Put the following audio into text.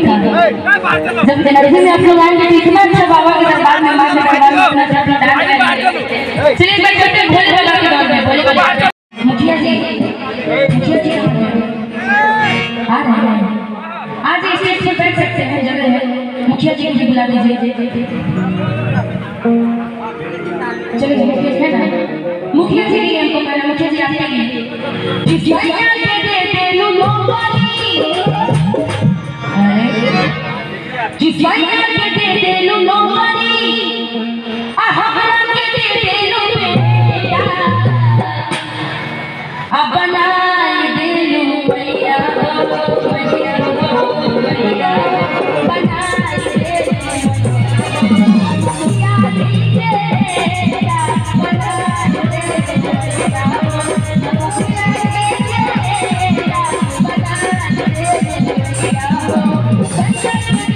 जब जनवरी में आप लोग आएंगे तो इतना अच्छा बाबा के दरबार में मां चलिए बैठ सकते हैं भोले बाबा के दरबार में। भोले बाबा मुखिया जी आ रहे हैं, आज स्टेज पे बैठ सकते हैं, जगह है। मुखिया जी को बुला दीजिए। चलिए मुखिया जी हमको पहले मुखिया जी आते हैं जिसवाई के दे दे लो नौकरी हमरा के दे दे लो बेटा अब बना दे लो भैया भैया भैया बना दे बना दे